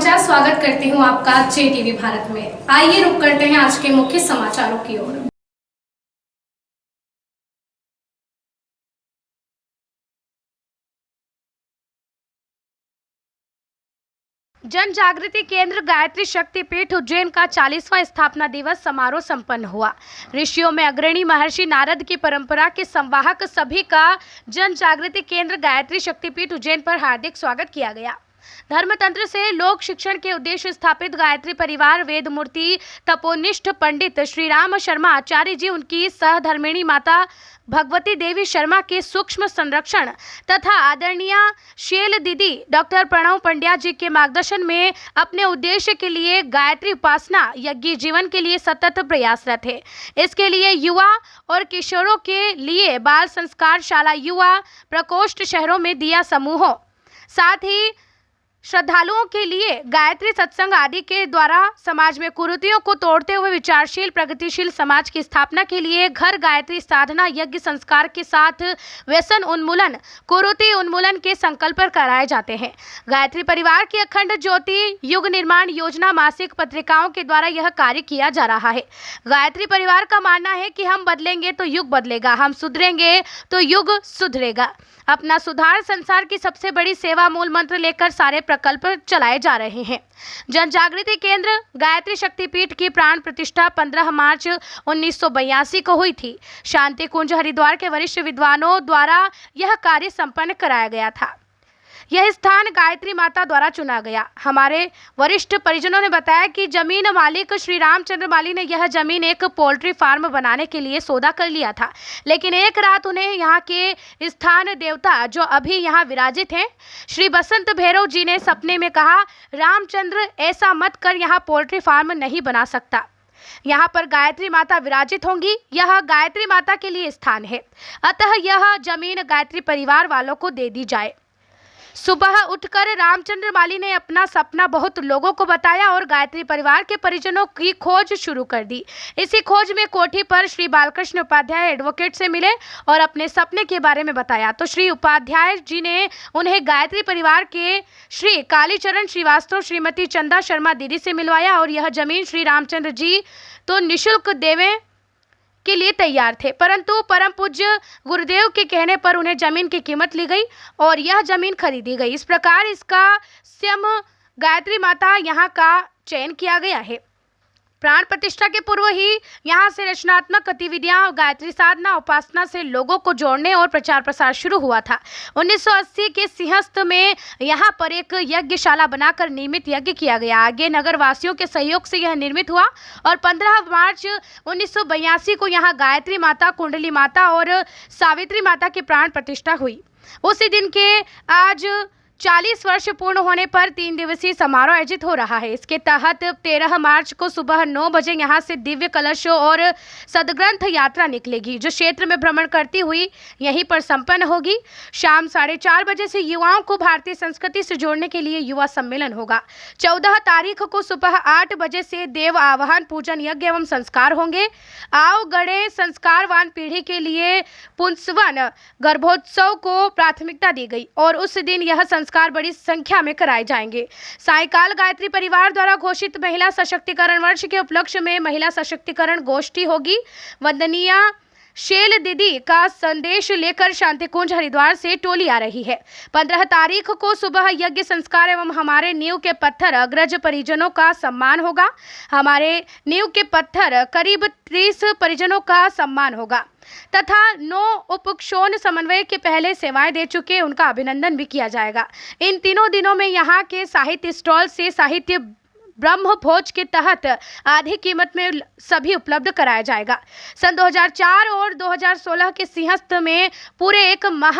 नमस्कार, स्वागत करती हूँ आपका JTV भारत में। आइए रुक करते हैं आज के मुख्य समाचारों की ओर। जन जागृति केंद्र गायत्री शक्तिपीठ उज्जैन का 40वां स्थापना दिवस समारोह संपन्न हुआ। ऋषियों में अग्रणी महर्षि नारद की परंपरा के संवाहक सभी का जन जागृति केंद्र गायत्री शक्तिपीठ उज्जैन पर हार्दिक स्वागत किया गया। धर्मतंत्र से लोक शिक्षण के उद्देश्य स्थापित गायत्री परिवार वेद मूर्ति तपोनिष्ठ पंडित श्री राम शर्मा आचार्य जी, उनकी सहधर्मिणी माता भगवती देवी शर्मा के सूक्ष्म संरक्षण तथा आदरणीय शैल दीदी डॉक्टर प्रणव पंड्या जी के मार्गदर्शन में अपने उद्देश्य के लिए गायत्री उपासना यज्ञ जीवन के लिए सतत प्रयासरत है। इसके लिए युवा और किशोरों के लिए बाल संस्कार शाला, युवा प्रकोष्ठ शहरों में दिया समूहों, साथ ही श्रद्धालुओं के लिए गायत्री सत्संग आदि के द्वारा समाज में कुरीतियों को तोड़ते हुए विचारशील प्रगतिशील समाज की स्थापना के लिए घर गायत्री साधना यज्ञ संस्कार के साथ व्यसन उन्मूलन कुरीति उन्मूलन के संकल्प कराए जाते हैं। गायत्री परिवार की अखंड ज्योति युग निर्माण योजना मासिक पत्रिकाओं के द्वारा यह कार्य किया जा रहा है। गायत्री परिवार का मानना है कि हम बदलेंगे तो युग बदलेगा, हम सुधरेंगे तो युग सुधरेगा। अपना सुधार संसार की सबसे बड़ी सेवा मूल मंत्र लेकर सारे प्रकल्प चलाए जा रहे हैं। जन जागृति केंद्र गायत्री शक्तिपीठ की प्राण प्रतिष्ठा 15 मार्च 1982 को हुई थी। शांति कुंज हरिद्वार के वरिष्ठ विद्वानों द्वारा यह कार्य संपन्न कराया गया था। यह स्थान गायत्री माता द्वारा चुना गया। हमारे वरिष्ठ परिजनों ने बताया कि जमीन मालिक श्री रामचंद्र माली ने यह जमीन एक पोल्ट्री फार्म बनाने के लिए सौदा कर लिया था, लेकिन एक रात उन्हें यहाँ के स्थान देवता जो अभी यहाँ विराजित हैं श्री बसंत भैरव जी ने सपने में कहा, रामचंद्र ऐसा मत कर, यहाँ पोल्ट्री फार्म नहीं बना सकता, यहाँ पर गायत्री माता विराजित होंगी, यह गायत्री माता के लिए स्थान है, अतः यह जमीन गायत्री परिवार वालों को दे दी जाए। सुबह उठकर रामचंद्र माली ने अपना सपना बहुत लोगों को बताया और गायत्री परिवार के परिजनों की खोज शुरू कर दी। इसी खोज में कोठी पर श्री बालकृष्ण उपाध्याय एडवोकेट से मिले और अपने सपने के बारे में बताया, तो श्री उपाध्याय जी ने उन्हें गायत्री परिवार के श्री कालीचरण श्रीवास्तव श्रीमती चंदा शर्मा दीदी से मिलवाया और यह जमीन श्री रामचंद्र जी तो निःशुल्क देवे के लिए तैयार थे, परंतु परम पूज्य गुरुदेव के कहने पर उन्हें जमीन की कीमत ली गई और यह जमीन खरीदी गई। इस प्रकार इसका स्वयं गायत्री माता यहाँ का चयन किया गया है। प्राण प्रतिष्ठा के पूर्व ही यहाँ से रचनात्मक गतिविधियां गायत्री साधना उपासना से लोगों को जोड़ने और प्रचार प्रसार शुरू हुआ था। 1980 के सिंहस्थ में यहाँ पर एक यज्ञशाला बनाकर नियमित यज्ञ किया गया। आगे नगर वासियों के सहयोग से यह निर्मित हुआ और 15 मार्च 1982 को यहाँ गायत्री माता, कुंडली माता और सावित्री माता की प्राण प्रतिष्ठा हुई। उसी दिन के आज 40 वर्ष पूर्ण होने पर 3 दिवसीय समारोह आयोजित हो रहा है। इसके तहत 13 मार्च को सुबह 9 बजे यहाँ से दिव्य कलश और सदग्रंथ यात्रा निकलेगी, जो क्षेत्र में भ्रमण करती हुई यहीं पर संपन्न होगी। शाम 4:30 बजे से युवाओं को भारतीय संस्कृति से जोड़ने के लिए युवा सम्मेलन होगा। 14 तारीख को सुबह 8 बजे से देव आवाहन पूजन यज्ञ एवं संस्कार होंगे। आओ गणे संस्कारवान पीढ़ी के लिए पुंसवन गर्भोत्सव को प्राथमिकता दी गई और उस दिन यह संस्कार बड़ी संख्या में कराए जाएंगे। सायकाल गायत्री परिवार द्वारा घोषित महिला सशक्तिकरण वर्ष के उपलक्ष्य में महिला सशक्तिकरण गोष्ठी होगी। वंदनीय शैल दीदी का संदेश लेकर शांति कुंज हरिद्वार से टोली आ रही है। 15 तारीख को सुबह यज्ञ संस्कार एवं हमारे नींव के पत्थर अग्रज परिजनों का सम्मान होगा। हमारे नींव के पत्थर करीब 30 परिजनों का सम्मान होगा तथा 9 उपक्षोण समन्वय के पहले सेवाएं दे चुके उनका अभिनंदन भी किया जाएगा। इन तीनों दिनों में यहाँ के साहित्य स्टॉल से साहित्य ब्रह्म भोज के तहत आधी कीमत में सभी उपलब्ध कराया जाएगा। सन 2004 और 2016 के सिंहस्थ में पूरे एक माह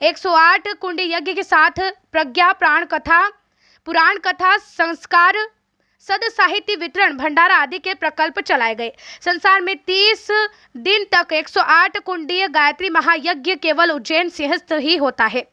108 कुंडी यज्ञ के साथ प्रज्ञा प्राण कथा, पुराण कथा, संस्कार, सद साहित्य वितरण, भंडारा आदि के प्रकल्प चलाए गए। संसार में 30 दिन तक 108 कुंडीय गायत्री महायज्ञ केवल उज्जैन सिंहस्थ ही होता है।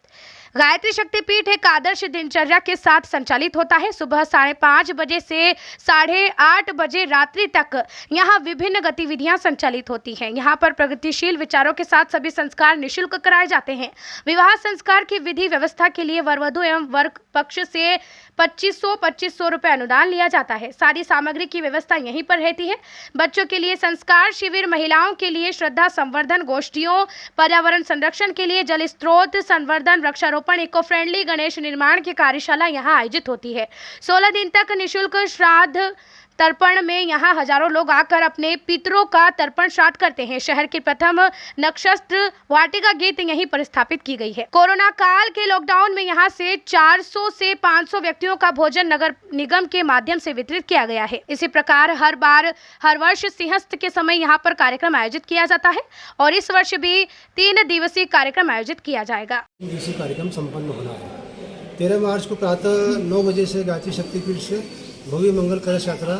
गायत्री शक्तिपीठ एक आदर्श दिनचर्या के साथ संचालित होता है। सुबह 5:30 बजे से 8:30 बजे रात्रि तक यहाँ विभिन्न गतिविधियां संचालित होती हैं। यहाँ पर प्रगतिशील विचारों के साथ सभी संस्कार निःशुल्क कराए जाते हैं। विवाह संस्कार की विधि व्यवस्था के लिए वर वधू एवं वर्ग पक्ष से 2500 रुपए अनुदान लिया जाता है। सारी सामग्री की व्यवस्था यहीं पर रहती है। बच्चों के लिए संस्कार शिविर, महिलाओं के लिए श्रद्धा संवर्धन गोष्ठियों, पर्यावरण संरक्षण के लिए जल स्रोत संवर्धन, वृक्षारोपण, इको फ्रेंडली गणेश निर्माण की कार्यशाला यहाँ आयोजित होती है। 16 दिन तक निःशुल्क श्राद्ध तर्पण में यहाँ हजारों लोग आकर अपने पितरों का तर्पण श्राद्ध करते हैं। शहर की प्रथम नक्षत्र वाटिका गीत यहीं पर स्थापित की गई है। कोरोना काल के लॉकडाउन में यहाँ से 400 से 500 व्यक्तियों का भोजन नगर निगम के माध्यम से वितरित किया गया है। इसी प्रकार हर वर्ष सिंहस्थ के समय यहाँ पर कार्यक्रम आयोजित किया जाता है और इस वर्ष भी 3 दिवसीय कार्यक्रम आयोजित किया जाएगा। दिवसीय कार्यक्रम संपन्न होना है। 13 मार्च को प्रातः 9 बजे से गायत्री शक्तिपीठ से भव्य मंगल कलश यात्रा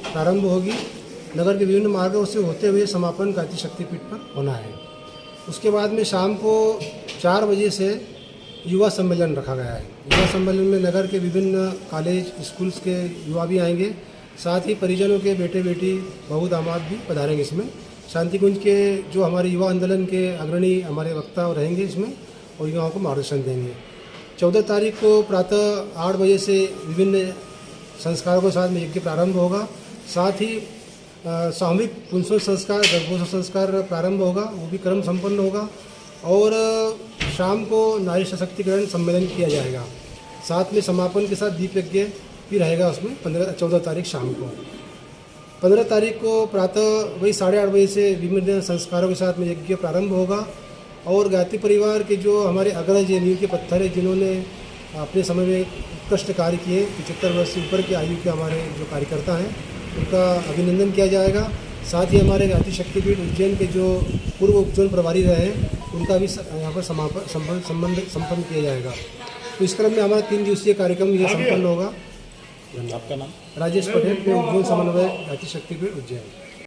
प्रारंभ होगी। नगर के विभिन्न मार्गों से होते हुए समापन गायत्री शक्तिपीठ पर होना है। उसके बाद में शाम को 4 बजे से युवा सम्मेलन रखा गया है। युवा सम्मेलन में नगर के विभिन्न कॉलेज स्कूल्स के युवा भी आएंगे, साथ ही परिजनों के बेटे बेटी बहू दामाद भी पधारेंगे। इसमें शांति कुंज के जो हमारे युवा आंदोलन के अग्रणी हमारे वक्ता रहेंगे इसमें और युवाओं को मार्गदर्शन देंगे। 14 तारीख को प्रातः 8 बजे से विभिन्न संस्कारों के साथ में यज्ञ प्रारंभ होगा। साथ ही सामूहिक पुंसवन संस्कार, गर्भोत्सव संस्कार प्रारंभ होगा, वो भी क्रम संपन्न होगा। और शाम को नारी सशक्तिकरण सम्मेलन किया जाएगा। साथ में समापन के साथ दीप यज्ञ भी रहेगा उसमें 14 तारीख शाम को। 15 तारीख को प्रातः वही 8:30 बजे से विभिन्न संस्कारों के साथ में यज्ञ प्रारंभ होगा। और गायत्री परिवार के जो हमारे अग्रज नींव के पत्थर है, जिन्होंने अपने समय में उत्कृष्ट कार्य किए, 75 वर्ष से ऊपर की आयु के हमारे जो कार्यकर्ता हैं, उनका अभिनंदन किया जाएगा। साथ ही हमारे गायत्री शक्तिपीठ उज्जैन के जो पूर्व उपचुनाव प्रभारी रहे हैं, उनका भी यहाँ पर संपन्न किया जाएगा। तो इस क्रम में हमारा 3 दिवसीय कार्यक्रम ये संपन्न होगा। आपका नाम? राजेश पटेल, उज्जैन समन्वय गायत्री शक्तिपीठ उज्जैन।